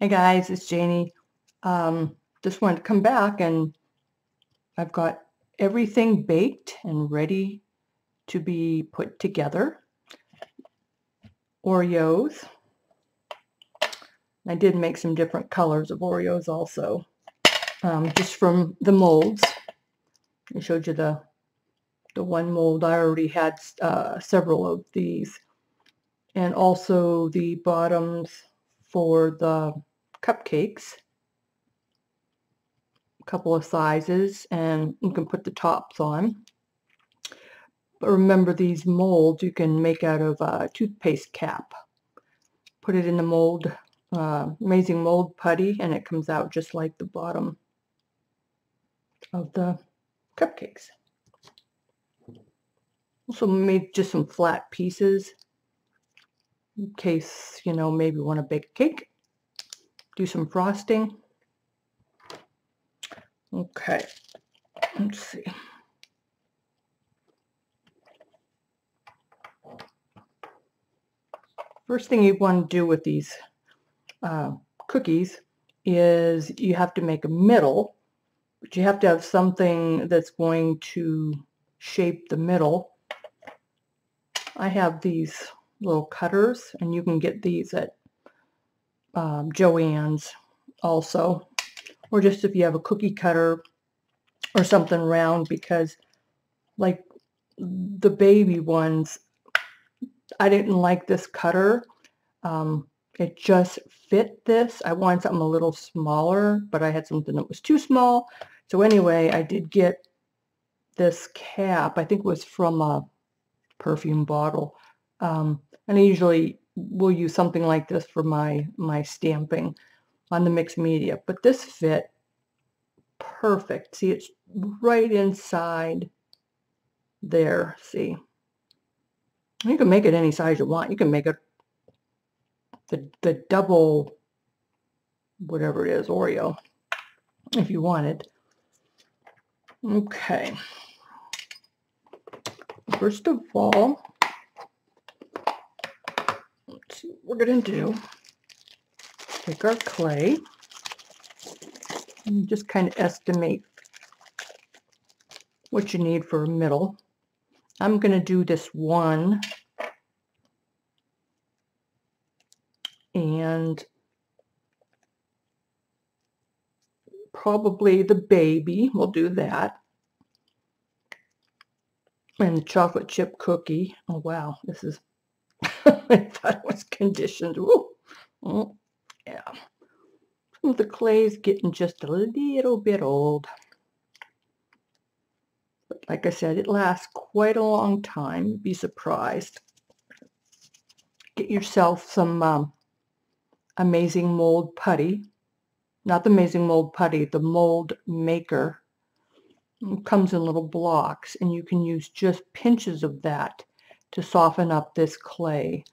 Hey guys, it's Janie. Just wanted to come back and I've got everything baked and ready to be put together. Oreos. I did make some different colors of Oreos also, just from the molds. I showed you the one mold. I already had several of these, and also the bottoms for the cupcakes. Couple of sizes, and you can put the tops on. But remember, these molds you can make out of a toothpaste cap. Put it in the mold, amazing mold putty, and it comes out just like the bottom of the cupcakes. Also made just some flat pieces in case, you know, maybe you want to bake a cake. Do some frosting. Okay, let's see. First thing you want to do with these cookies is you have to make a middle, but you have to have something that's going to shape the middle. I have these little cutters, and you can get these at Joann's also, or just if you have a cookie cutter or something round, because like the baby ones, I didn't like this cutter. It just fit this. I wanted something a little smaller, but I had something that was too small. So anyway, I did get this cap. I think it was from a perfume bottle. And I usually will use something like this for my stamping on the mixed media. But this fit perfect. See, it's right inside there. See, you can make it any size you want. You can make it the double, whatever it is, Oreo, if you wanted. Okay. First of all, let's see what we're going to do. Take our clay and just kind of estimate what you need for a middle. I'm going to do this one, and probably the baby, we'll do that. And the chocolate chip cookie. Oh wow, this is, I thought it was conditioned. Ooh. Oh, yeah. Some of the clay's getting just a little bit old. But like I said, it lasts quite a long time. You'd be surprised. Get yourself some amazing mold putty. Not the amazing mold putty, the mold maker. It comes in little blocks, and you can use just pinches of that to soften up this clay.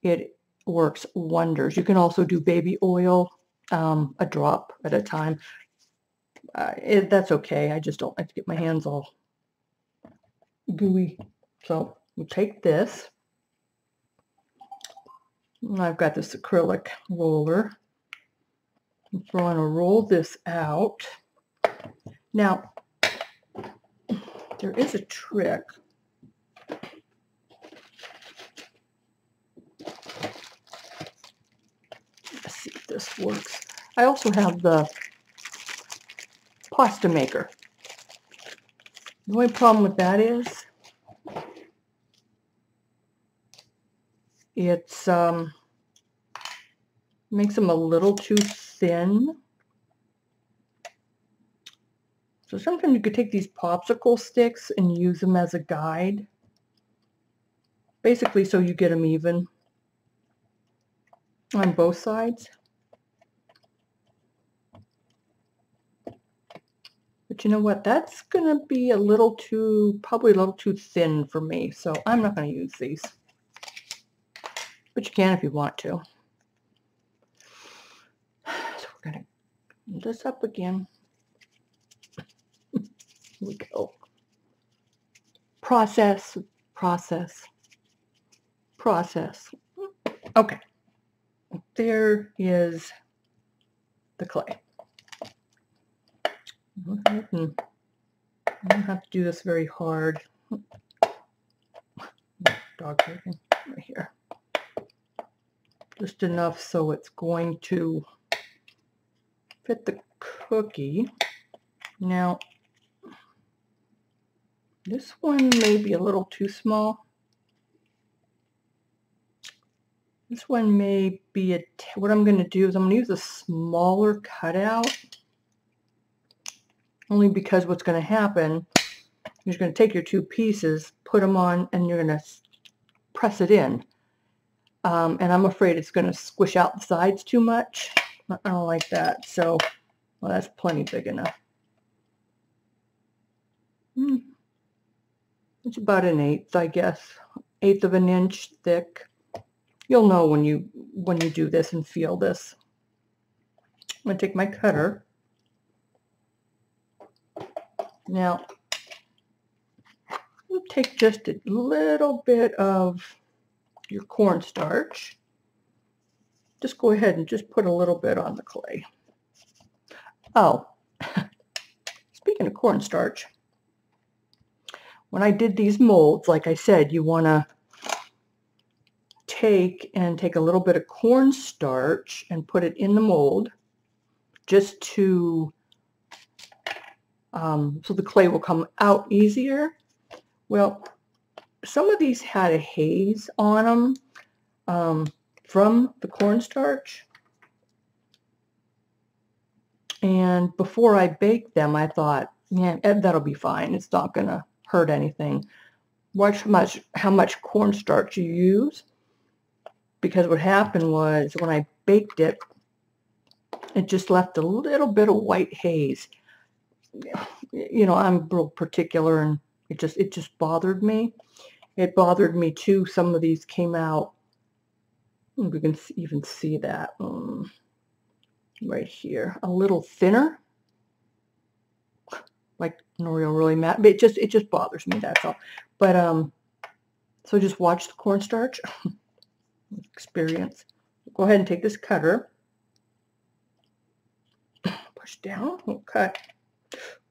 It works wonders. You can also do baby oil, a drop at a time. That's okay. I just don't like to get my hands all gooey. So you take this. I've got this acrylic roller. I'm going to roll this out. Now, there is a trick. Let's see if this works. I also have the pasta maker. The only problem with that is it's makes them a little too thin. So sometimes you could take these popsicle sticks and use them as a guide. Basically so you get them even on both sides. But you know what? That's going to be probably a little too thin for me. So I'm not going to use these. But you can if you want to. So we're going to move this up again. Here we go. Process, process, process. Okay. There is the clay. I don't have to do this very hard. Dog barking right here. Just enough so it's going to fit the cookie. Now, this one may be a little too small. This one may be what I'm going to do is I'm going to use a smaller cutout. Only because what's going to happen, you're going to take your two pieces, put them on, and you're going to press it in. And I'm afraid it's going to squish out the sides too much. I don't like that. So, well, that's plenty big enough. It's about 1/8, I guess. 1/8 of an inch thick. You'll know when you do this and feel this. I'm going to take my cutter. Now, we'll take just a little bit of your cornstarch. Just go ahead and just put a little bit on the clay. Oh, speaking of cornstarch, when I did these molds, like I said, you want to take a little bit of cornstarch and put it in the mold just to so the clay will come out easier. Well, some of these had a haze on them from the cornstarch, and before I baked them I thought, yeah, that'll be fine, it's not gonna hurt anything. Watch how much cornstarch you use, because what happened was when I baked it, it just left a little bit of white haze. You know, I'm real particular, and it just bothered me. It bothered me too. Some of these came out, we can even see that right here, a little thinner, like L'Oreal Really Matte. But it just bothers me, that's all. But so just watch the cornstarch. Experience. Go ahead and take this cutter, push down, we'll cut.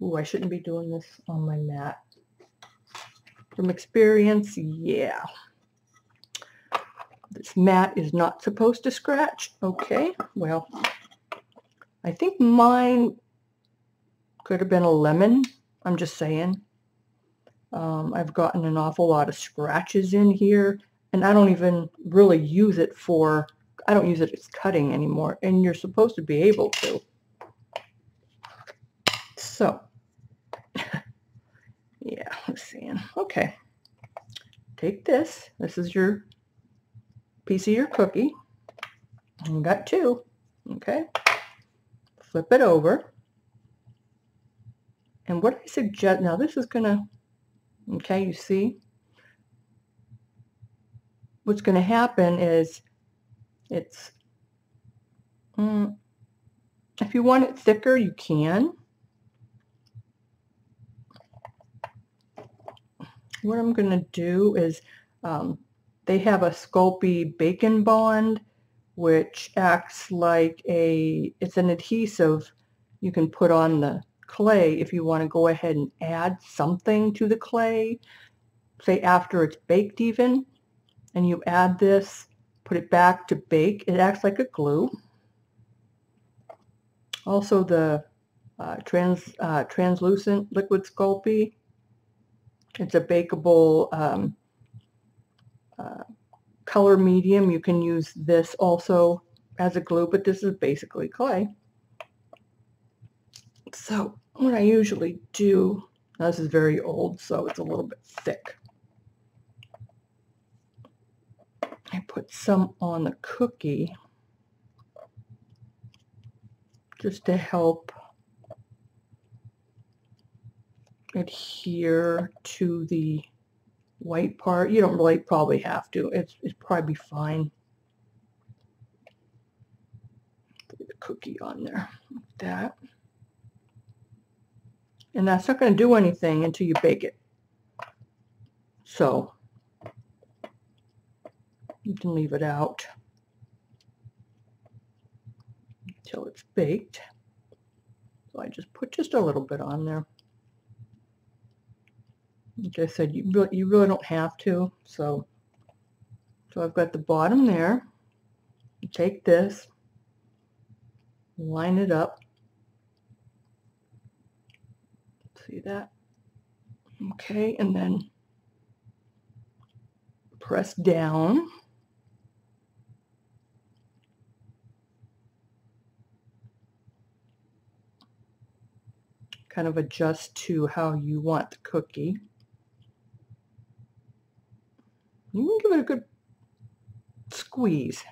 Ooh, I shouldn't be doing this on my mat. From experience, yeah. This mat is not supposed to scratch. Okay, well, I think mine could have been a lemon. I'm just saying. I've gotten an awful lot of scratches in here, and I don't even really use it for, I don't use it as cutting anymore, and you're supposed to be able to. So, yeah, let's see. Okay, take this. This is your piece of your cookie. You got two. Okay, flip it over. And what I suggest, now this is gonna, okay, you see, what's gonna happen is it's, if you want it thicker, you can. What I'm going to do is, they have a Sculpey Bacon Bond, which acts like it's an adhesive you can put on the clay if you want to go ahead and add something to the clay, say after it's baked even, and you add this, put it back to bake. It acts like a glue. Also the translucent liquid Sculpey. It's a bakeable color medium. You can use this also as a glue, but this is basically clay. So what I usually do, now this is very old, so it's a little bit thick. I put some on the cookie just to help adhere to the white part. You don't really probably have to. It's probably fine. Put the cookie on there like that. And that's not going to do anything until you bake it. So you can leave it out till it's baked. So I just put just a little bit on there. Like I said, you really don't have to. So I've got the bottom there. Take this, line it up. See that? Okay, and then press down. Kind of adjust to how you want the cookie. You can give it a good squeeze.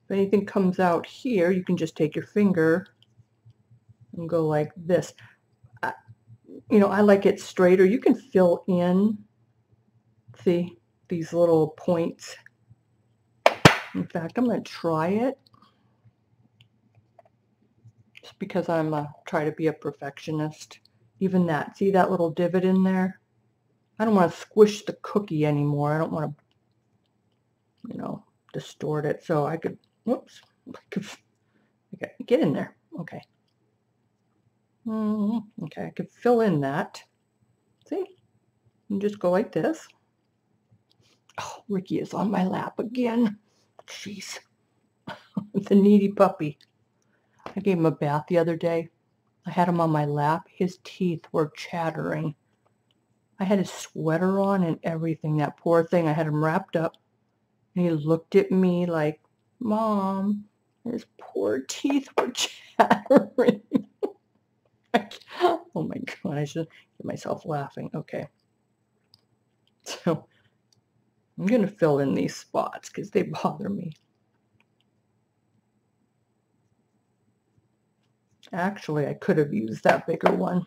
If anything comes out here, you can just take your finger and go like this. You know, I like it straighter. You can fill in, see, these little points. In fact, I'm going to try it. Just because I'm try to be a perfectionist. Even that, see that little divot in there? I don't want to squish the cookie anymore. I don't want to, you know, distort it. So I could, whoops, okay, get in there. Okay. Okay, I could fill in that. See? And just go like this. Oh, Ricky is on my lap again. Jeez. The needy puppy. I gave him a bath the other day. I had him on my lap. His teeth were chattering. I had his sweater on and everything. That poor thing. I had him wrapped up. And he looked at me like, Mom, his poor teeth were chattering. Oh my God, I should get myself laughing. Okay. So I'm going to fill in these spots because they bother me. Actually, I could have used that bigger one.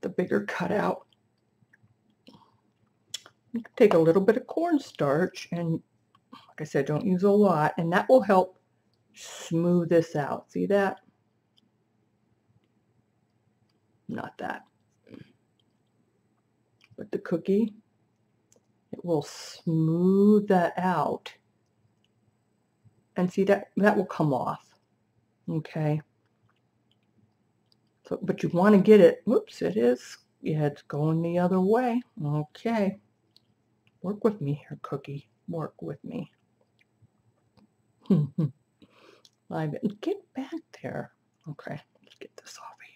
The bigger cutout. You can take a little bit of cornstarch and, like I said, don't use a lot, and that will help smooth this out. See that? Not that. But the cookie, it will smooth that out. And see that will come off. Okay. So, but you want to get it, whoops, it is, yeah, it's going the other way. Okay. Work with me here, cookie. Work with me. Get back there. Okay, let's get this off of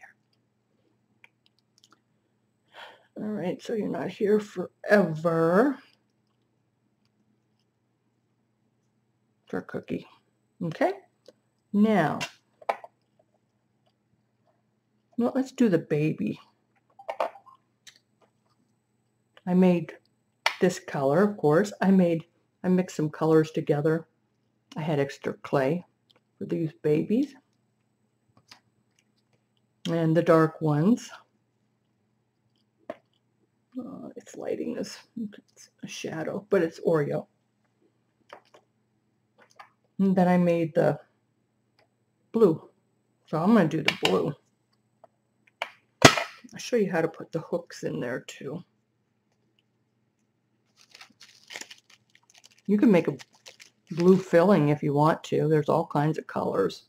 here. All right, so you're not here forever. For cookie. Okay, now, well, let's do the baby. I made this color, of course. I mixed some colors together. I had extra clay for these babies. And the dark ones. It's lighting this. It's a shadow, but it's Oreo. And then I made the blue. So I'm going to do the blue. I'll show you how to put the hooks in there too. You can make a blue filling if you want to. There's all kinds of colors,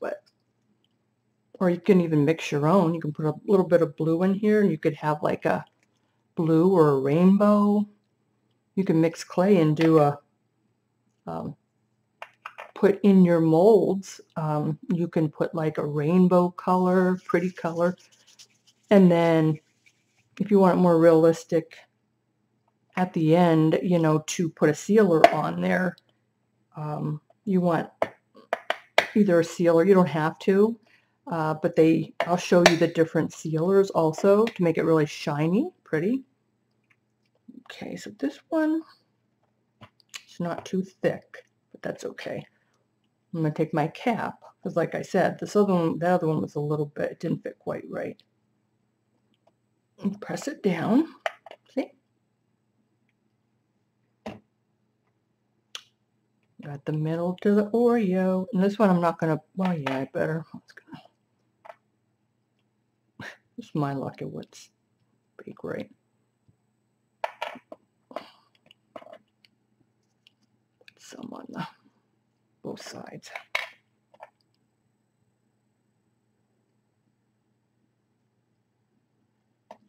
or you can even mix your own. You can put a little bit of blue in here, and you could have like a blue or a rainbow. You can mix clay and do a put in your molds. You can put like a rainbow color, pretty color, and then if you want it more realistic at the end, you know, to put a sealer on there. You want either a sealer, you don't have to, but I'll show you the different sealers also to make it really shiny, pretty. Okay, so this one, it's not too thick, but that's okay. I'm going to take my cap, because like I said, that other one was a little bit, it didn't fit quite right. And press it down, see? Got the middle to the Oreo. And this one I'm not going to, well, yeah, I better. It's my luck, it would bake right. some on the both sides.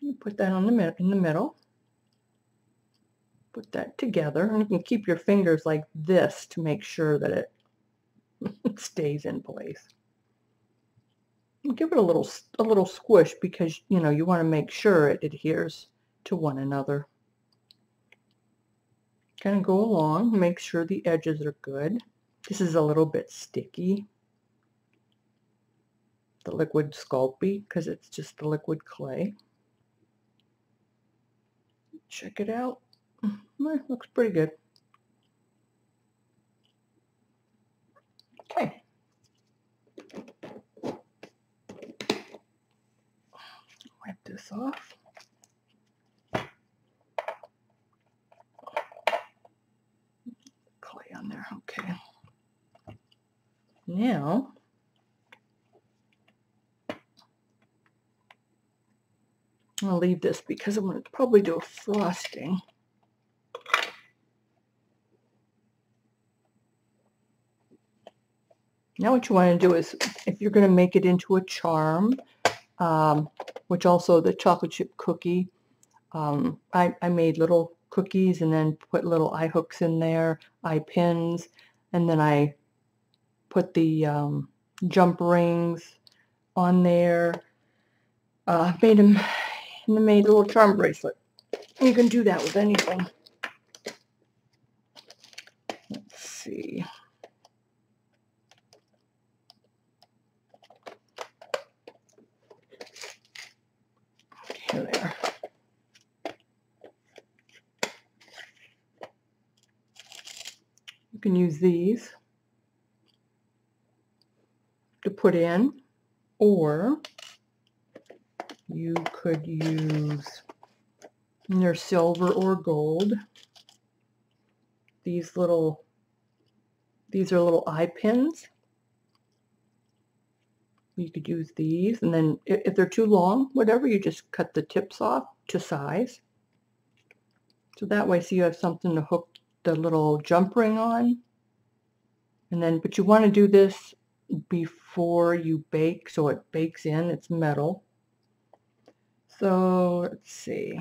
You put that on in the middle. Put that together, and you can keep your fingers like this to make sure that it stays in place. And give it a little squish because you know you want to make sure it adheres to one another. Kind of go along, make sure the edges are good. This is a little bit sticky, the liquid Sculpey, because it's just the liquid clay. Check it out. Looks pretty good. Okay. Wipe this off. Clay on there. Okay. Now, I'll leave this because I'm going to probably do a frosting. Now what you want to do is, if you're going to make it into a charm, which also the chocolate chip cookie, I made little cookies and then put little eye hooks in there, eye pins, and then I put the jump rings on there. Made a little charm bracelet. You can do that with anything. Let's see. There. You can use these to put in, or you could use either silver or gold. These are little eye pins. You could use these, and then if they're too long, whatever, you just cut the tips off to size. So that way, so you have something to hook the little jump ring on. And then, but you want to do this before you bake, so it bakes in, it's metal. So let's see.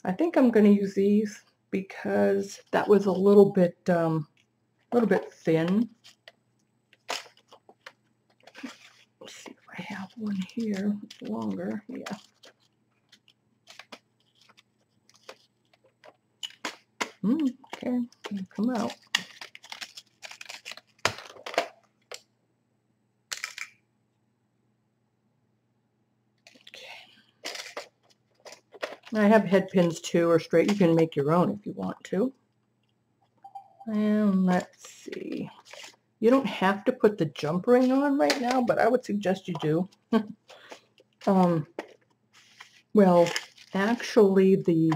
I think I'm going to use these because that was a little bit thin. Let's see if I have one here longer. Yeah. Okay, come out. I have head pins too, or straight. You can make your own if you want to. And let's see. You don't have to put the jump ring on right now, but I would suggest you do. Well, actually, the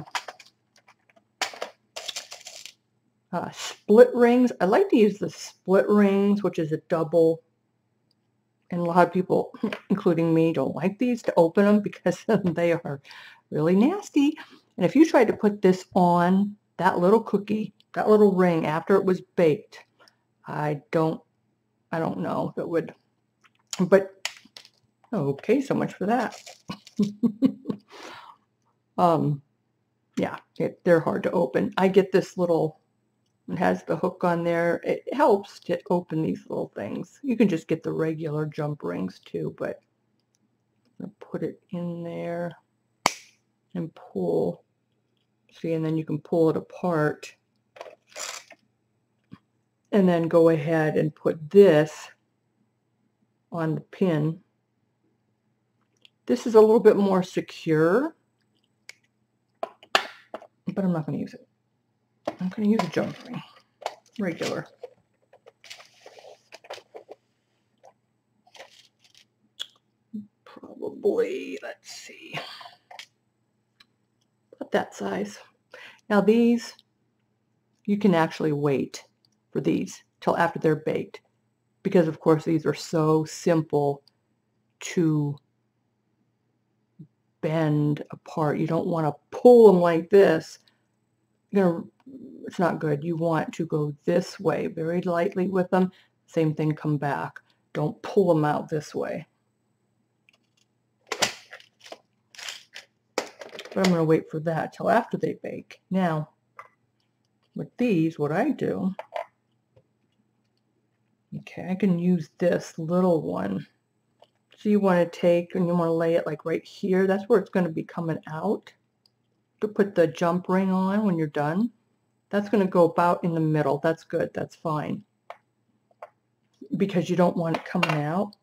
split rings, I like to use the split rings, which is a double. And a lot of people, including me, don't like these to open them because they are really nasty. And if you tried to put this on that little cookie, that little ring after it was baked, I don't know if it would, but okay, so much for that. Yeah, they're hard to open. I get this little, it has the hook on there. It helps to open these little things. You can just get the regular jump rings too, but I'm going to put it in there and pull. See, and then you can pull it apart. And then go ahead and put this on the pin. This is a little bit more secure, but I'm not going to use it. I'm going to use a jump ring, regular. Probably, let's see, about that size. Now these, you can actually wait for these till after they're baked, because of course these are so simple to bend apart. You don't want to pull them like this it's not good. You want to go this way very lightly with them. Same thing, come back. Don't pull them out this way. But I'm going to wait for that till after they bake. Now, with these, what I do, okay, I can use this little one. So you want to take and you want to lay it like right here. That's where it's going to be coming out. To put the jump ring on when you're done. That's going to go about in the middle. That's good. That's fine. Because you don't want it coming out.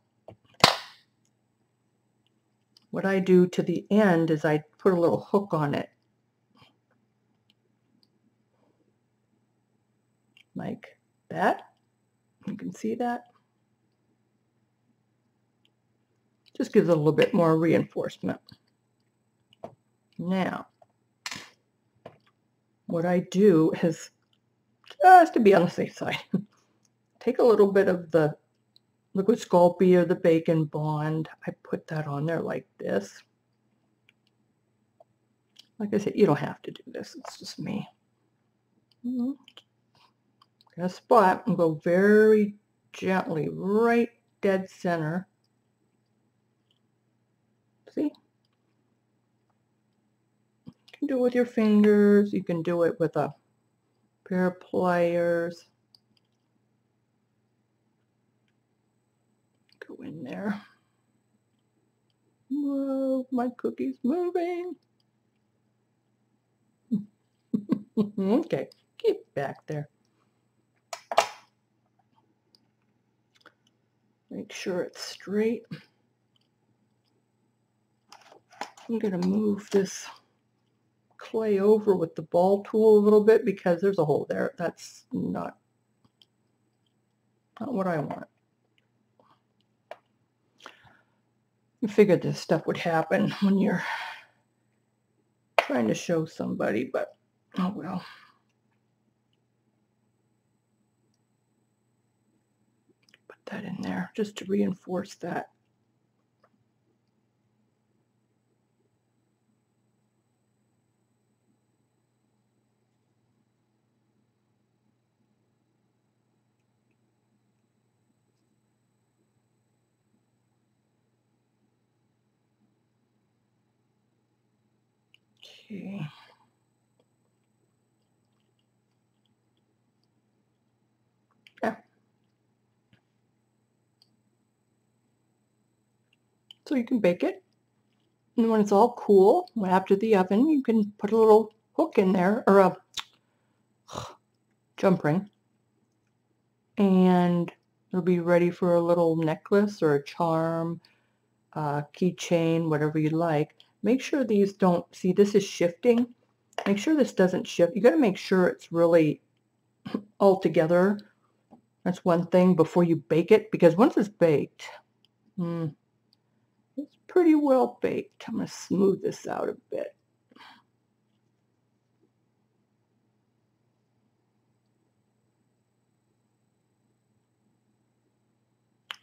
What I do to the end is I put a little hook on it. Like that. You can see that. Just gives it a little bit more reinforcement. Now, what I do is, just to be on the safe side, take a little bit of the Liquid Sculpey or the Bacon Bond. I put that on there like this. Like I said, you don't have to do this. It's just me. Get a spot and go very gently right dead center. See? You can do it with your fingers. You can do it with a pair of pliers. Go in there. Whoa, my cookie's moving. Okay, keep back there. Make sure it's straight. I'm going to move this clay over with the ball tool a little bit because there's a hole there. That's not what I want. I figured this stuff would happen when you're trying to show somebody, but oh well. Put that in there just to reinforce that. Okay. Yeah. So you can bake it, and when it's all cool, after the oven, you can put a little hook in there, or a jump ring, and it'll be ready for a little necklace or a charm, keychain, whatever you like. Make sure these don't, see this is shifting. Make sure this doesn't shift. You got to make sure it's really all together. That's one thing before you bake it, because once it's baked, it's pretty well baked. I'm going to smooth this out a bit.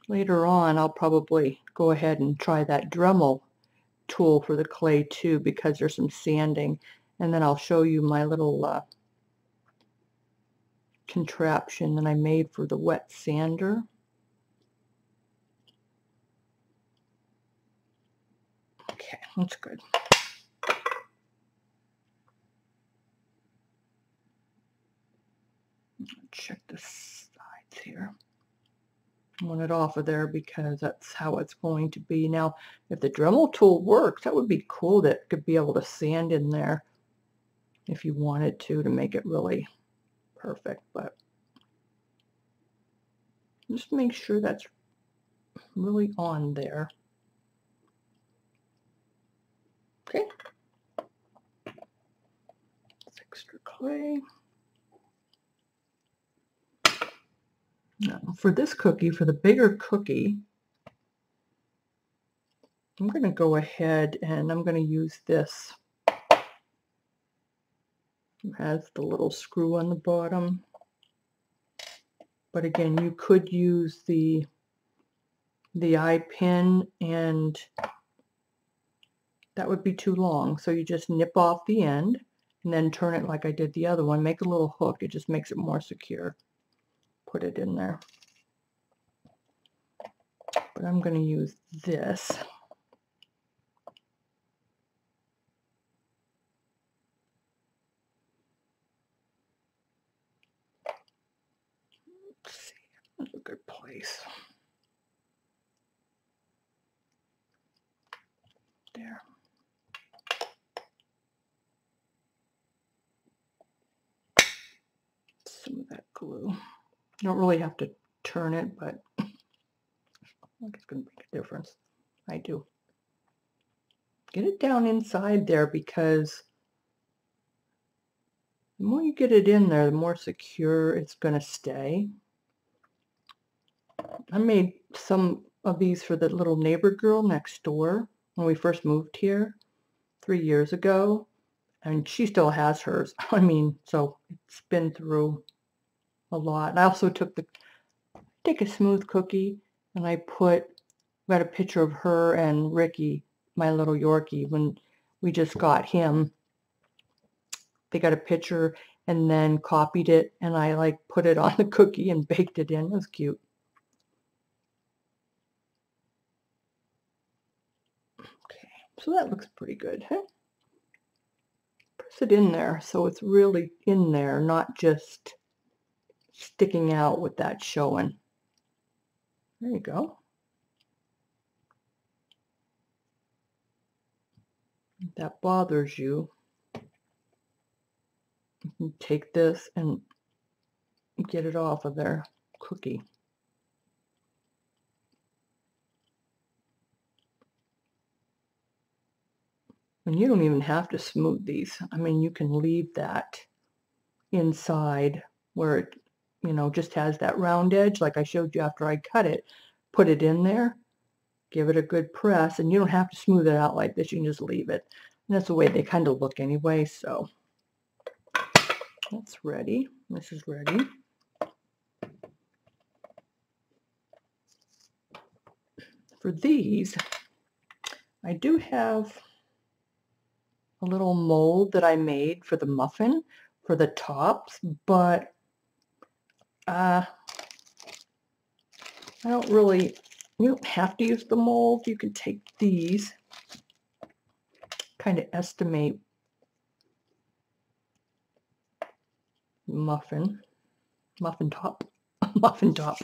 Later on, I'll probably go ahead and try that Dremel tool for the clay too, because there's some sanding, and then I'll show you my little contraption that I made for the wet sander. Okay, that's good. Check the sides here. I want it off of there because that's how it's going to be. Now, if the Dremel tool works, that would be cool. That could be able to sand in there if you wanted to make it really perfect. But just make sure that's really on there. Okay. It's extra clay. Now, for this cookie, for the bigger cookie, I'm going to go ahead and I'm going to use this. It has the little screw on the bottom. But again, you could use the eye pin, and that would be too long. So you just nip off the end and then turn it like I did the other one. Make a little hook. It just makes it more secure. Put it in there. But I'm going to use this. Let's see. That's a good place. There. Some of that glue. You don't really have to turn it, but I think it's going to make a difference. I do. Get it down inside there, because the more you get it in there, the more secure it's going to stay. I made some of these for the little neighbor girl next door when we first moved here 3 years ago, and she still has hers. I mean, so it's been through a lot. And I also take a smooth cookie, and I got a picture of her and Ricky, my little Yorkie, when we just got him. They got a picture and then copied it, and I like put it on the cookie and baked it in. It was cute. Okay, so that looks pretty good, huh? Press it in there so it's really in there, not just sticking out with that showing. There you go. If that bothers you, you can take this and get it off of their cookie. And you don't even have to smooth these. I mean, you can leave that inside where it, just has that round edge like I showed you after I cut it. Put it in there, give it a good press, and you don't have to smooth it out like this. You can just leave it. And that's the way they kind of look anyway, so that's ready. This is ready. For these, I do have a little mold that I made for the muffin for the tops, but I don't really, you don't have to use the mold. You can take these, kind of estimate muffin top, muffin top.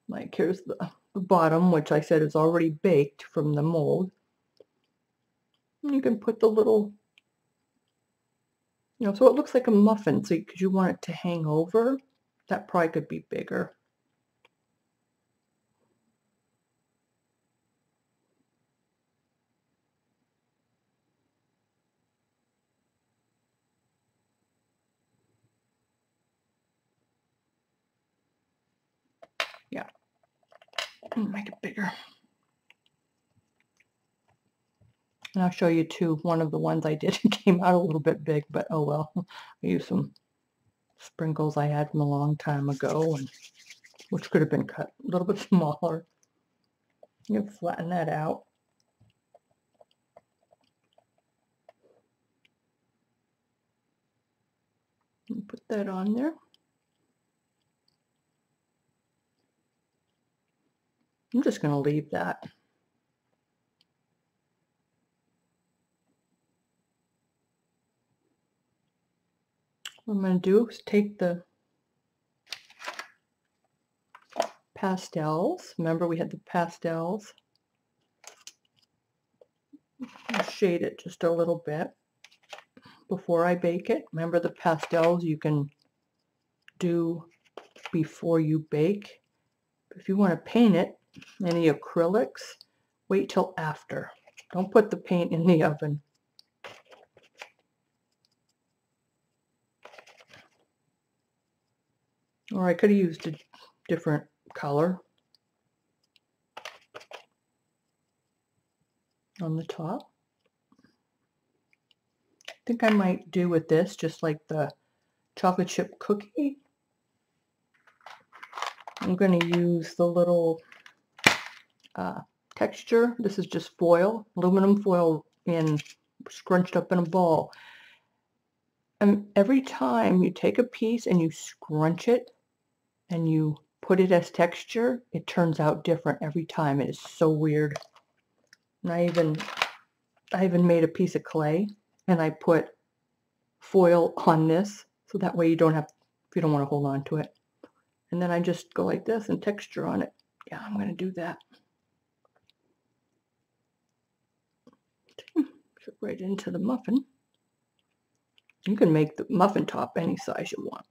Like here's the bottom, which I said is already baked from the mold. And you can put the little, so it looks like a muffin. So because you want it to hang over, that probably could be bigger. Yeah, make it bigger. And I'll show you too, one of the ones I did came out a little bit big, but oh well. I used some sprinkles I had from a long time ago, and which could have been cut a little bit smaller. You flatten that out. And put that on there. I'm just going to leave that. What I'm going to do is take the pastels. Remember we had the pastels. I'll shade it just a little bit before I bake it. Remember the pastels you can do before you bake. If you want to paint it, any acrylics, wait till after. Don't put the paint in the oven. Or I could have used a different color on the top. I think I might do with this just like the chocolate chip cookie. I'm going to use the little texture. This is just foil, aluminum foil scrunched up in a ball. And every time you take a piece and you scrunch it and you put it as texture, it turns out different every time. It is so weird. And I even made a piece of clay and I put foil on this so that way you don't have, if you don't want to hold on to it. And then I just go like this and texture on it. Yeah, I'm going to do that. Put right into the muffin. You can make the muffin top any size you want.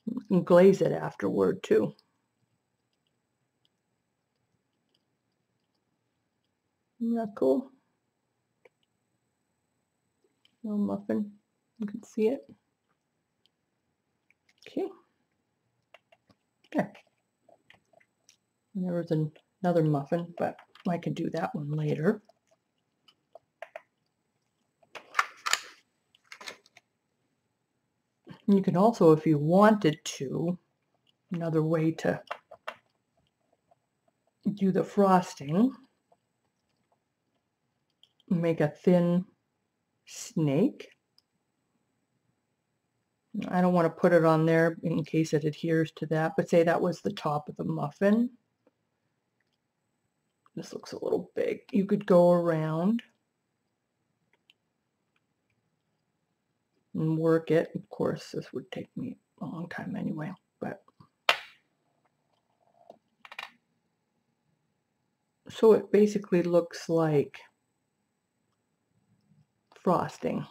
You can glaze it afterward too. Isn't that cool? Little muffin. You can see it. Okay. There. And there was another muffin, but I can do that one later. You can also, if you wanted to, another way to do the frosting, make a thin snake. I don't want to put it on there in case it adheres to that, but say that was the top of the muffin. This looks a little big. You could go around and work it. Of course, this would take me a long time anyway, but so it basically looks like frosting.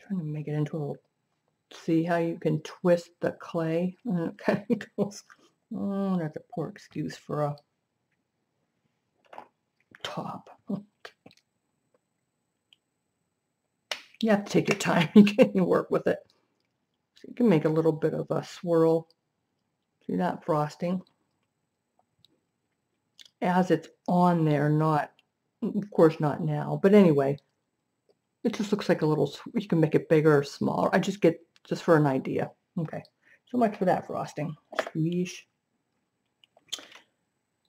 Trying to make it into a little, see how you can twist the clay and it kind of goes, oh, that's a poor excuse for a top. You have to take your time. You can work with it. So you can make a little bit of a swirl. See that frosting? As it's on there, not, of course not now, but anyway, it just looks like a little, you can make it bigger or smaller. I just get, just for an idea. Okay, so much for that frosting. Squeeze.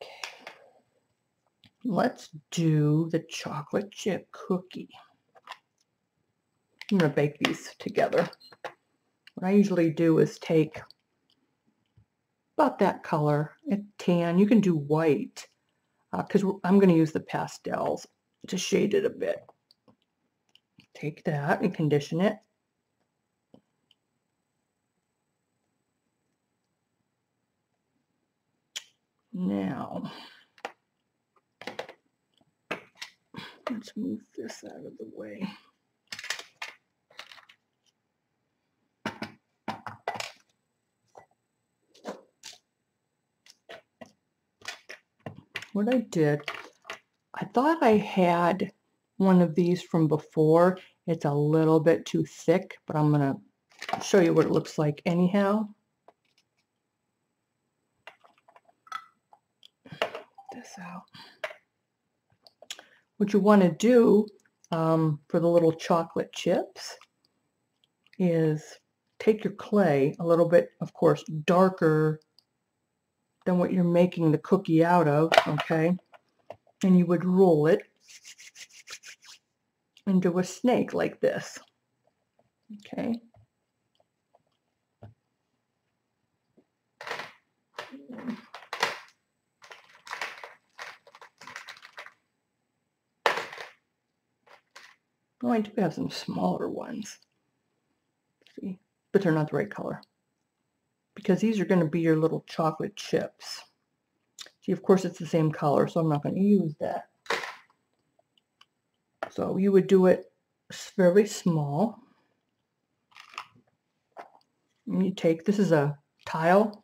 Okay, let's do the chocolate chip cookie. I'm going to bake these together. What I usually do is take about that color, a tan. You can do white because I'm going to use the pastels to shade it a bit. Take that and condition it. Now, let's move this out of the way. What I did, I thought I had one of these from before. It's a little bit too thick, but I'm going to show you what it looks like anyhow. This out. What you want to do for the little chocolate chips is take your clay a little bit, of course, darker than what you're making the cookie out of, okay? And you would roll it into a snake like this, okay? Oh, I do have some smaller ones, see, but they're not the right color because these are going to be your little chocolate chips. See, of course, it's the same color, so I'm not going to use that. So you would do it very small. And you take, this is a tile,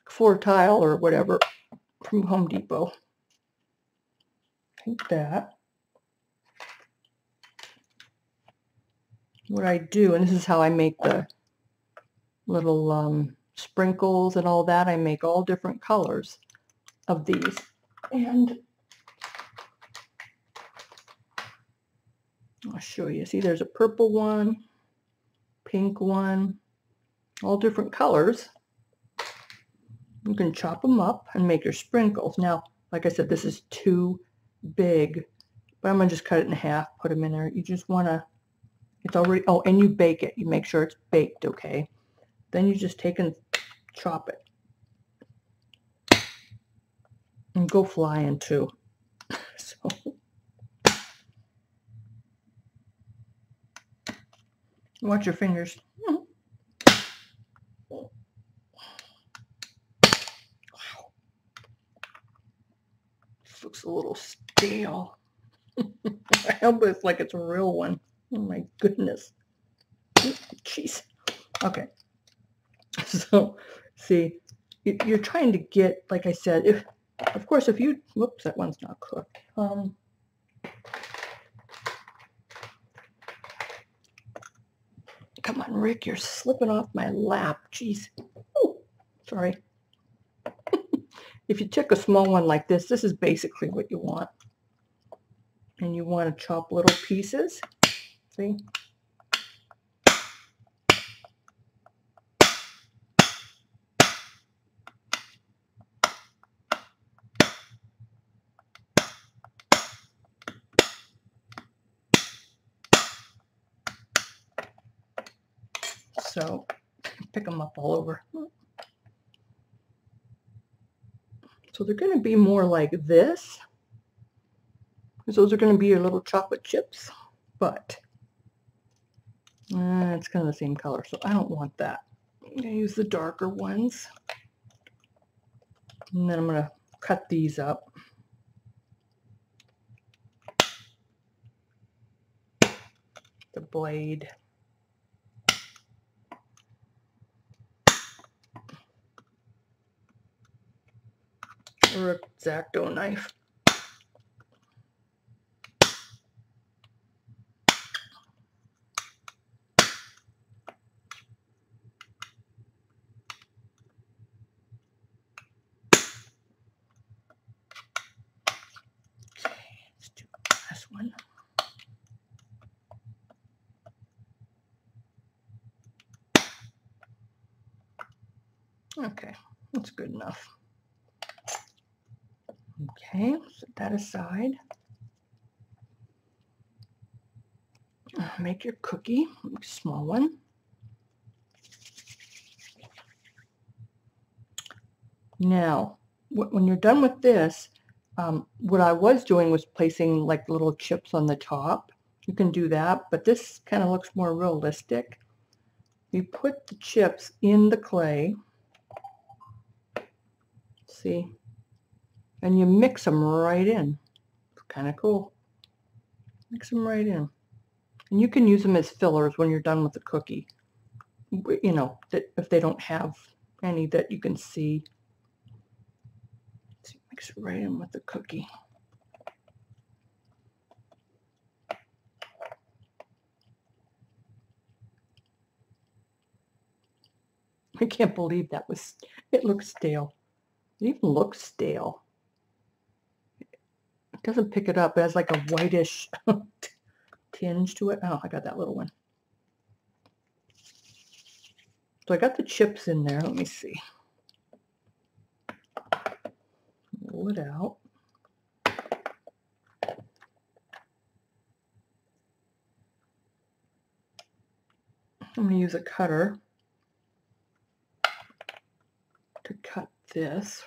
floor tile or whatever from Home Depot. Take that. What I do, and this is how I make the little sprinkles and all that, I make all different colors. of these. And I'll show you. See, there's a purple one, pink one, all different colors. You can chop them up and make your sprinkles. Now, like I said, this is too big, but I'm going to just cut it in half, put them in there. You just want to, it's already, oh, and you bake it. You make sure it's baked, okay? Then you just take and chop it. And go flying too. So, watch your fingers. Wow. This looks a little stale. I hope it's like it's a real one. Oh my goodness. Jeez. Okay. So, see, you're trying to get, like I said, if, of course, if you, whoops, that one's not cooked. Come on, Rick, you're slipping off my lap. Jeez. Oh, sorry. If you took a small one like this is basically what you want. And you want to chop little pieces. See? So, pick them up all over. So they're going to be more like this, because those are going to be your little chocolate chips, but it's kind of the same color, so I don't want that. I'm going to use the darker ones, and then I'm going to cut these up. The blade. Or an X-Acto knife. Okay, let's do the last one. Okay, that's good enough. Okay, set that aside. Make your cookie, a small one. Now, when you're done with this, what I was doing was placing like little chips on the top. You can do that, but this kind of looks more realistic. You put the chips in the clay, see, and you mix them right in. It's kind of cool. Mix them right in. And you can use them as fillers when you're done with the cookie. You know, that if they don't have any that you can see. So mix it right in with the cookie. I can't believe that was, it looks stale. It even looks stale. It doesn't pick it up. It has like a whitish tinge to it. Oh, I got that little one. So I got the chips in there. Let me see. Roll it out. I'm going to use a cutter to cut this.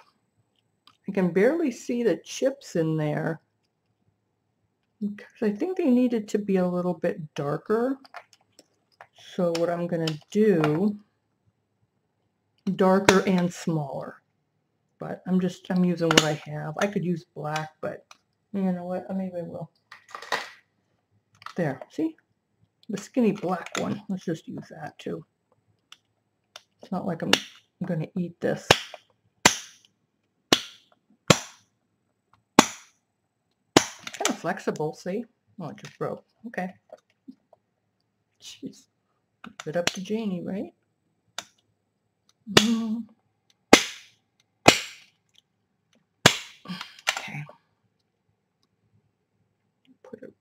I can barely see the chips in there because I think they needed to be a little bit darker. So what I'm going to do, darker and smaller, but I'm using what I have. I could use black, but you know what, maybe I will. There, see? The skinny black one. Let's just use that too. It's not like I'm going to eat this. Kind of flexible, see? Oh, it just broke. Okay. Jeez. Give it up to Janie, right?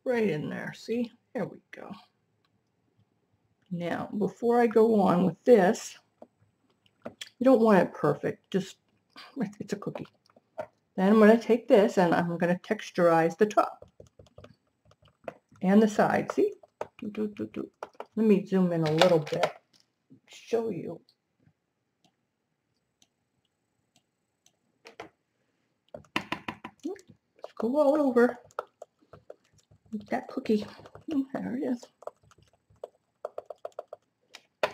right in there. See? There we go. Now, before I go on with this, you don't want it perfect. Just, it's a cookie. Then I'm going to take this and I'm going to texturize the top and the side. See? Let me zoom in a little bit, show you. Let's go all over with that cookie. There it is. I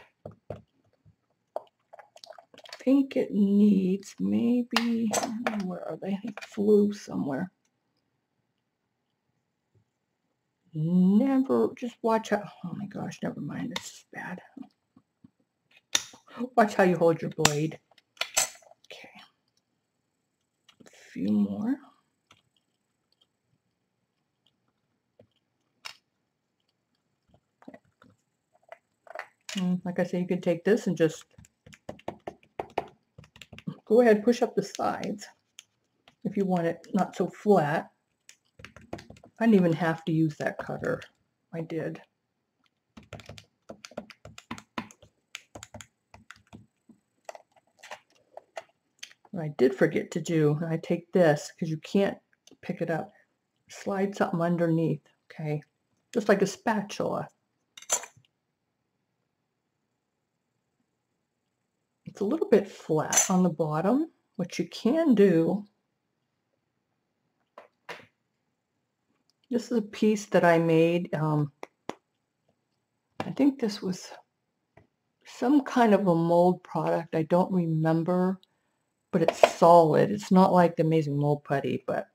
think it needs maybe, where are they? They flew somewhere. Never, just watch out. Oh my gosh, never mind. This is bad. Watch how you hold your blade. Okay. A few more. And like I say, you can take this and just go ahead, push up the sides if you want it not so flat. I didn't even have to use that cutter. I did. What I did forget to do, and I take this because you can't pick it up, slide something underneath, okay? Just like a spatula. It's a little bit flat on the bottom. What you can do, this is a piece that I made. I think this was some kind of a mold product. I don't remember, but it's solid. It's not like the Amazing Mold Putty, but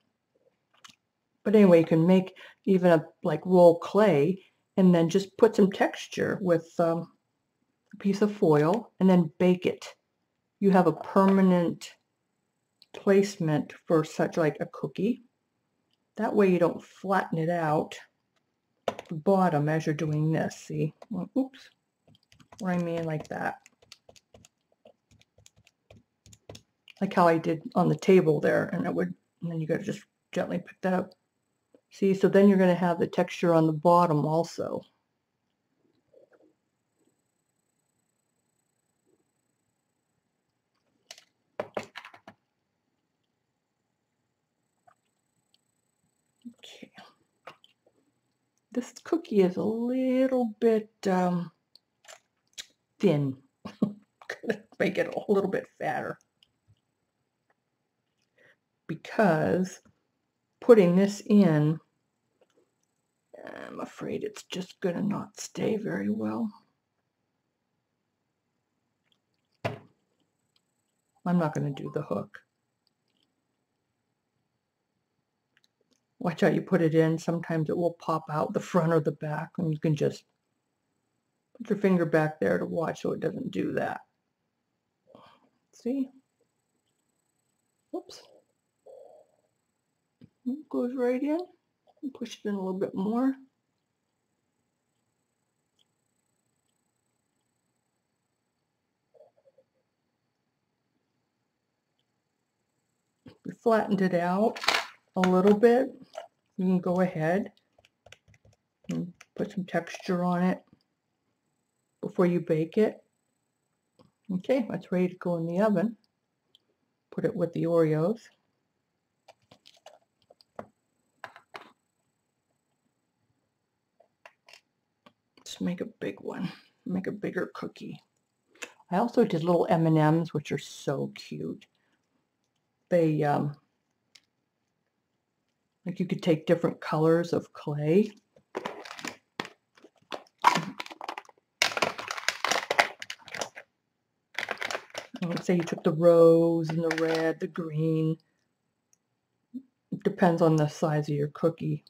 anyway, you can make even a like roll clay and then just put some texture with a piece of foil and then bake it. You have a permanent placement for such like a cookie. That way you don't flatten it out the bottom as you're doing this. See? Oops. What I mean, like that. Like how I did on the table there, and then you got to just gently pick that up. See, so then you're going to have the texture on the bottom also. Okay. This cookie is a little bit thin. Gonna make it a little bit fatter because putting this in, I'm afraid it's just gonna not stay very well. I'm not gonna do the hook. Watch how you put it in. Sometimes it will pop out the front or the back, and you can just put your finger back there to watch so it doesn't do that. See? Whoops. It goes right in. Push it in a little bit more. We flattened it out a little bit. You can go ahead and put some texture on it before you bake it. Okay, that's ready to go in the oven. Put it with the Oreos. Let's make a big one. Make a bigger cookie. I also did little M&Ms, which are so cute. They, like you could take different colors of clay. Let's say you took the rose and the red, the green. It depends on the size of your cookie.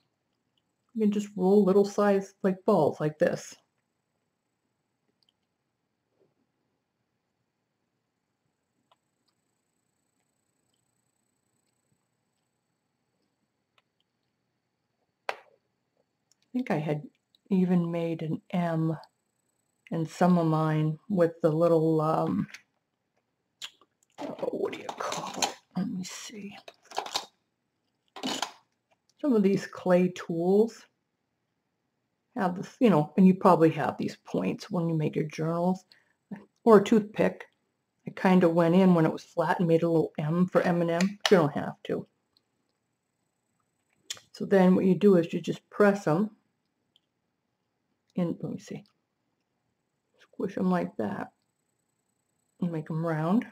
You can just roll little size like balls like this. I think I had even made an M in some of mine with the little, what do you call it? Let me see. Some of these clay tools. have this, you know, and you probably have these points when you make your journals, or a toothpick. I kind of went in when it was flat and made a little M for M&M. You don't have to. So then what you do is you just press them in, let me see, squish them like that and make them round.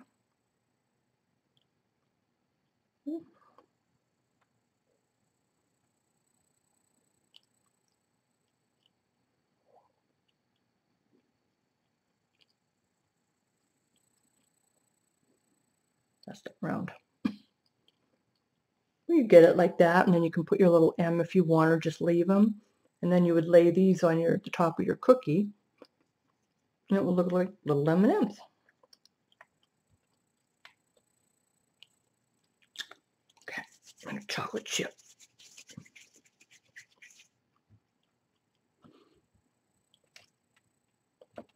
That's it, round. You get it like that, and then you can put your little M if you want, or just leave them. And then you would lay these on the top of your cookie, and it would look like little M&Ms. Okay, and a chocolate chip.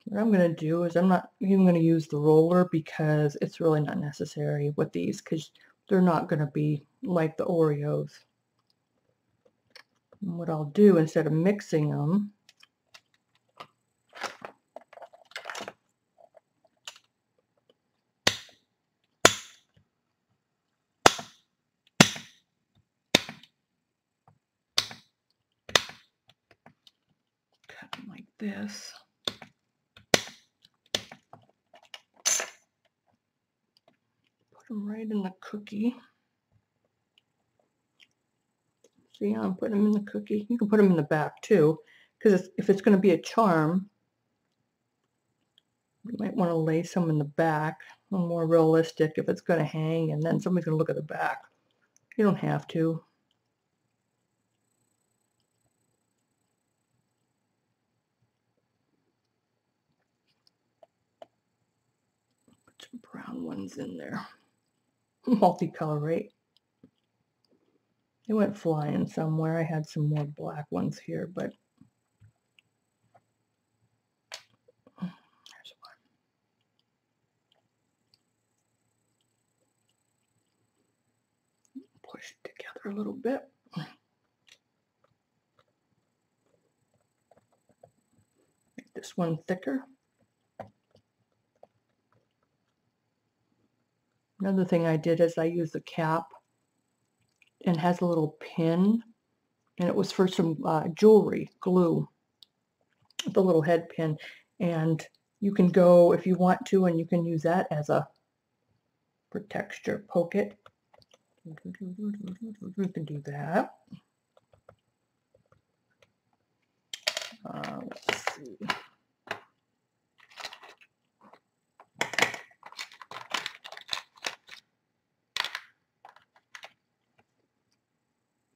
What I'm going to do is I'm not even going to use the roller because it's really not necessary with these, because they're not going to be like the Oreos. And what I'll do, instead of mixing them, cut them like this. Put them right in the cookie. See how I'm putting them in the cookie? You can put them in the back too, because if it's going to be a charm, you might want to lay some in the back, a little more realistic if it's going to hang, and then somebody's going to look at the back. You don't have to. Put some brown ones in there. Multicolor, right? They went flying somewhere. I had some more black ones here, but there's one. Push it together a little bit. Make this one thicker. Another thing I did is I used the cap, and has a little pin, and it was for some jewelry glue, the little head pin, and you can go if you want to, and you can use that as a for texture. Poke it. You can do that. Let's see.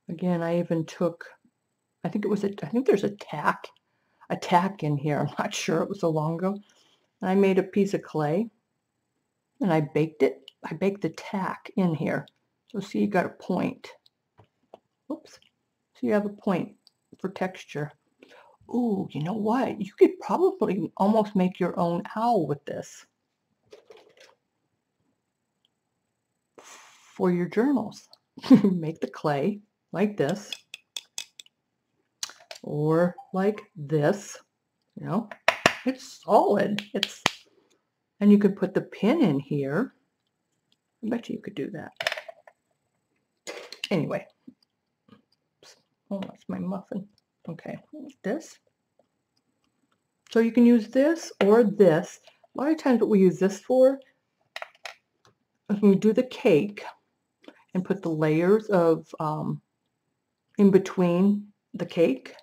Again, I even took, I think there's a tack in here. I'm not sure. It was so long ago. And I made a piece of clay, and I baked it. I baked the tack in here. So see, you got a point. Oops. So you have a point for texture. Ooh, you know what? You could probably almost make your own owl with this for your journals. Make the clay like this, or like this. You know, it's solid. And you could put the pin in here. I bet you could do that. Anyway. Oh, that's my muffin. Okay, this. So you can use this or this. A lot of times what we use this for is when we do the cake and put the layers of in between the cake.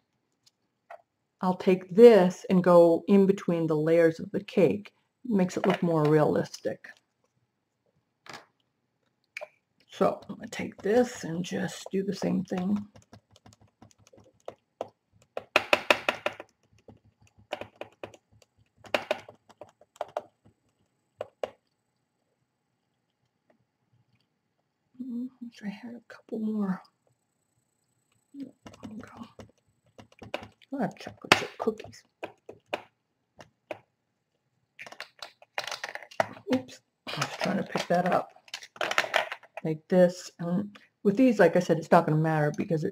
I'll take this and go in between the layers of the cake. It makes it look more realistic. So I'm going to take this and just do the same thing. Wish I had a couple more. There we go. I'll have chocolate chip cookies. Oops, I was trying to pick that up. Like this. And with these, like I said, it's not going to matter because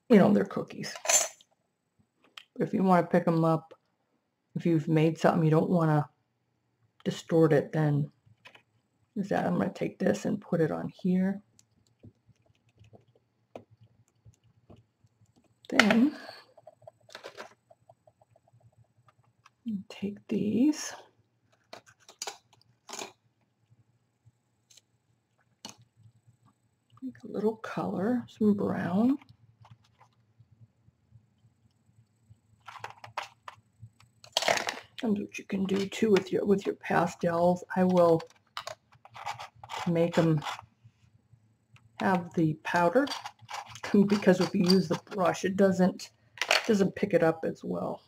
they're cookies. But if you want to pick them up, if you've made something you don't want to distort it, then is that I'm going to take this and put it on here. Then take these. Make a little color, some brown. That's what you can do too with your pastels. I will make them have the powder because if you use the brush, it doesn't pick it up as well.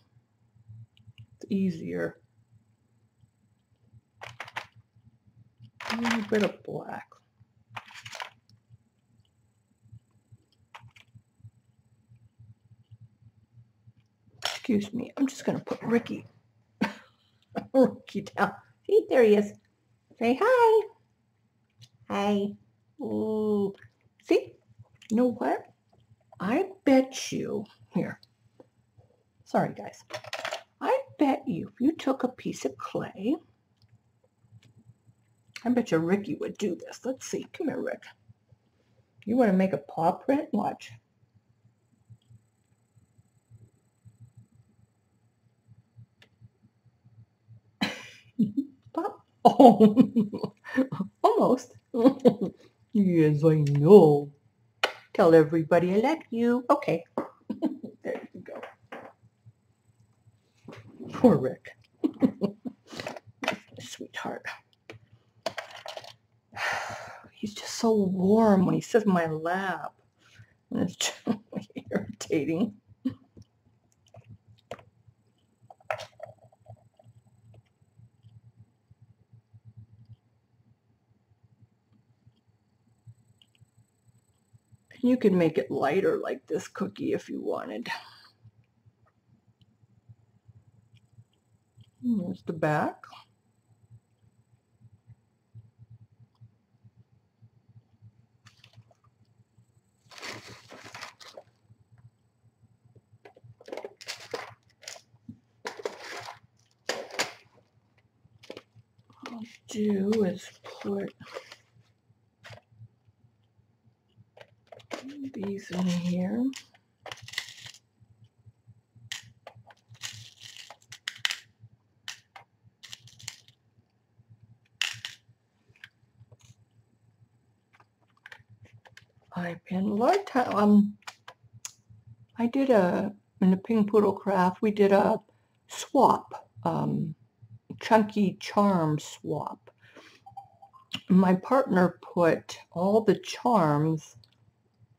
It's easier. A little bit of black. Excuse me. I'm just going to put Ricky down. See, there he is. Say hi. Hi. Ooh. See? You know what? I bet you, here. Sorry, guys. I bet you if you took a piece of clay, I bet you Ricky would do this. Let's see. Come here, Rick. You want to make a paw print? Watch. Oh, almost. Yes, I know. Tell everybody I like you. Okay. There you go. Poor Rick. Sweetheart. He's just so warm when he sits in my lap. And it's just irritating. You could make it lighter like this cookie if you wanted. There's the back. What I'll do is put these in here. I've been a lot of time. I did in the Pink Poodle Craft, we did a swap, chunky charm swap. My partner put all the charms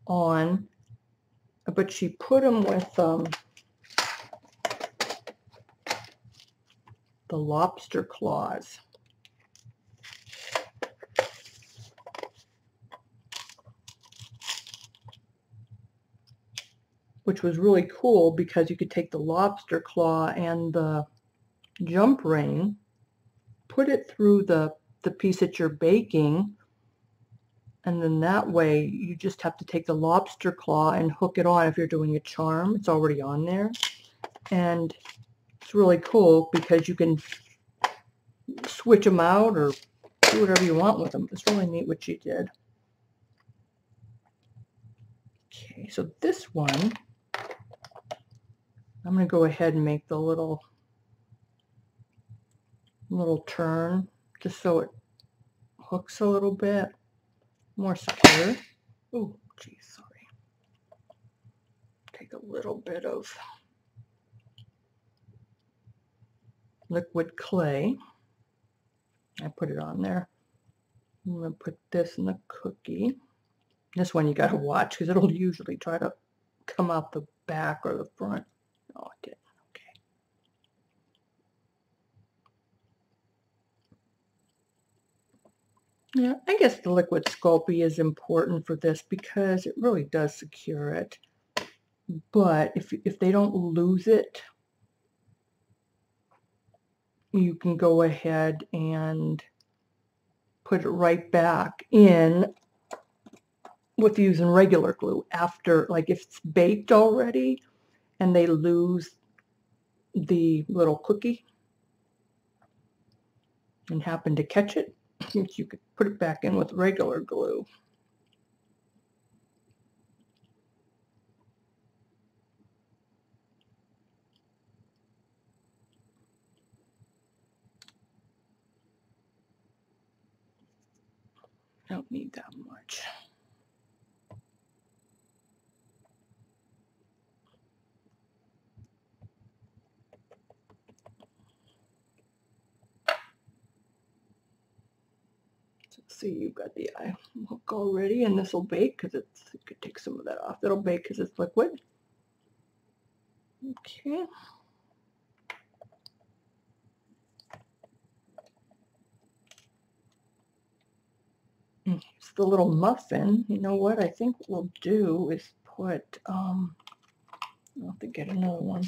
on, but she put them with the lobster claws. Which was really cool because you could take the lobster claw and the jump ring, put it through the piece that you're baking, and then that way you just have to take the lobster claw and hook it on if you're doing a charm. It's already on there. And it's really cool because you can switch them out or do whatever you want with them. It's really neat what she did. Okay, so this one, I'm going to go ahead and make the little turn just so it hooks a little bit more secure. Oh, geez, sorry. Take a little bit of liquid clay. I put it on there. I'm going to put this in the cookie. This one you got to watch because it'll usually try to come out the back or the front. Oh, it didn't. Okay. Yeah, I guess the liquid Sculpey is important for this because it really does secure it. But if they don't lose it, you can go ahead and put it right back in with using regular glue after, like if it's baked already and they lose the little cookie and happened to catch it, you could put it back in with regular glue. Don't need that much. See, you've got the eye hook already, and this will bake because you could take some of that off. It'll bake because it's liquid. Okay. It's the little muffin. You know what I think we'll do is put, I'll have to get another one.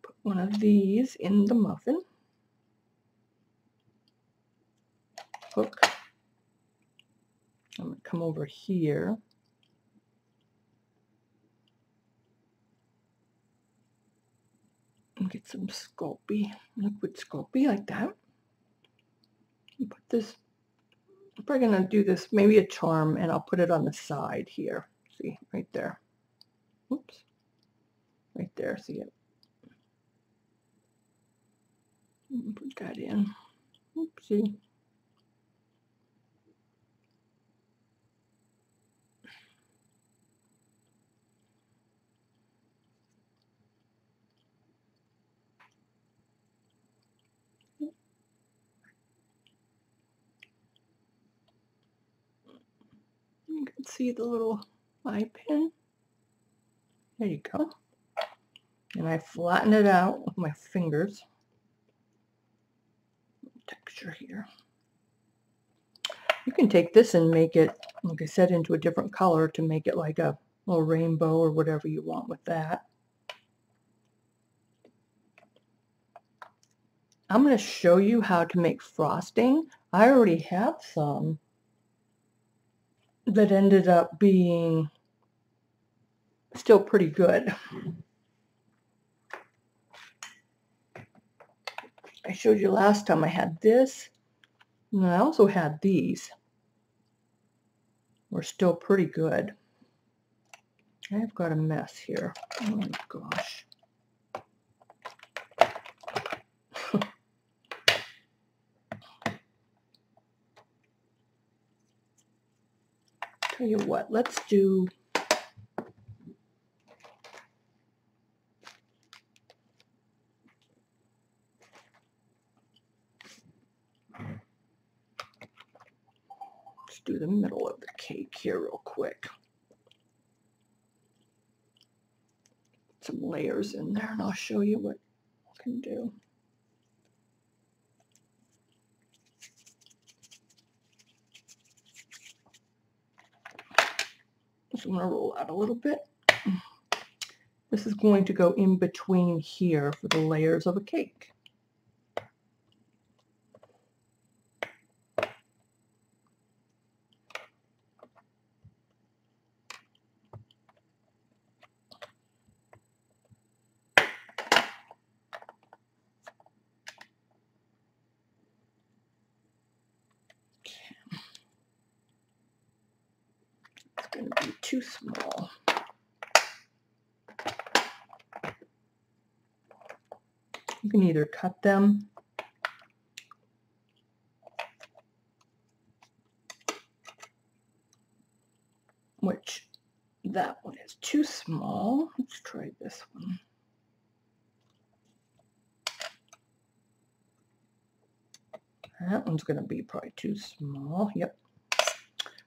Put one of these in the muffin. Hook. I'm going to come over here. And get some Sculpey, liquid Sculpey like that. And put this, I'm probably going to do this, maybe a charm, and I'll put it on the side here. See, right there. Oops. Right there, see it? Put that in. Oopsie. You can see the little eye pin. There you go. And I flatten it out with my fingers. Texture here. You can take this and make it, like I said, into a different color to make it like a little rainbow or whatever you want with that. I'm going to show you how to make frosting. I already have some that ended up being still pretty good. I showed you last time I had this, and I also had these. We're still pretty good. I've got a mess here. Oh my gosh. Tell you what, let's do the middle of the cake here real quick. Some layers in there, and I'll show you what I can do. Just want to roll out a little bit. This is going to go in between here for the layers of a cake. It's going to be too small. You can either cut them which that one is too small. Let's try this one. That one's going to be probably too small. Yep.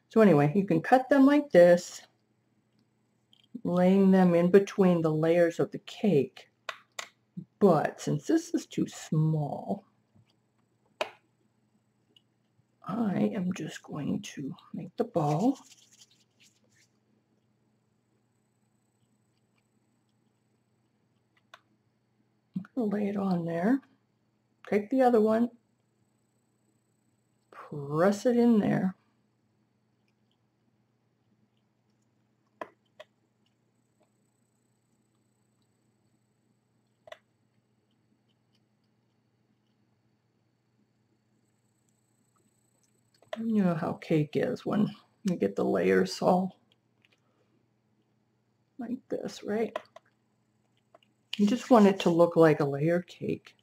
So anyway, you can cut them like this, laying them in between the layers of the cake. But since this is too small, I am just going to make the ball. lay it on there. Take the other one, press it in there. You know how cake is when you get the layers all like this, right? You just want it to look like a layer cake.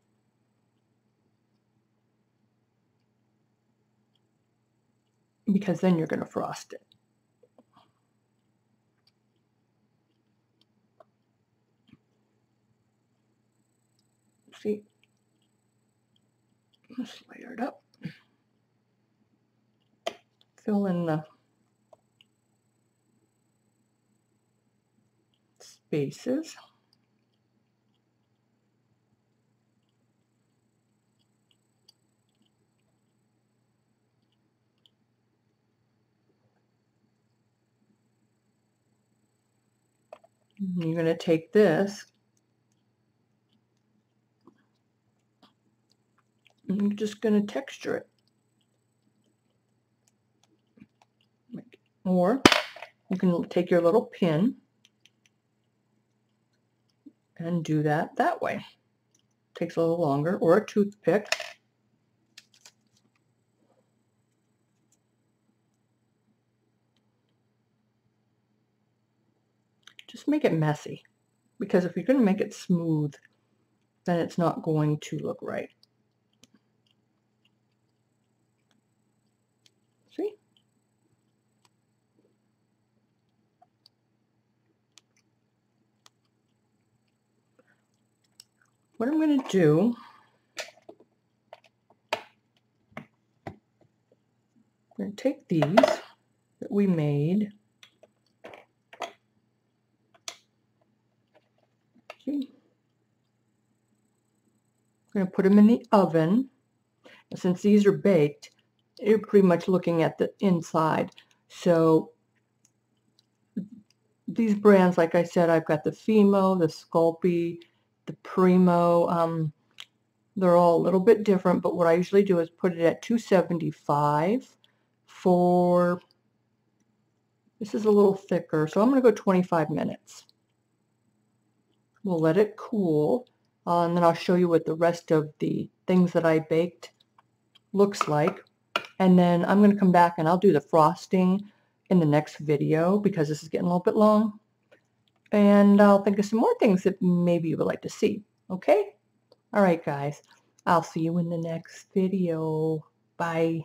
Because then you're going to frost it. See? Just layer it up. Fill in the spaces. You're going to take this and you're just going to texture it. Or you can take your little pin and do that way. Takes a little longer, or a toothpick. Just make it messy, because if you're going to make it smooth, then it's not going to look right. See? What I'm going to do, I'm going to take these that we made. See? I'm going to put them in the oven. And since these are baked, you're pretty much looking at the inside. So these brands, like I said, I've got the Fimo, the Sculpey, the Primo. They're all a little bit different, but what I usually do is put it at 275 for, this is a little thicker, so I'm going to go 25 minutes. We'll let it cool, and then I'll show you what the rest of the things that I baked looks like. And then I'm going to come back and I'll do the frosting in the next video because this is getting a little bit long. And I'll think of some more things that maybe you would like to see. Okay? All right, guys. I'll see you in the next video. Bye.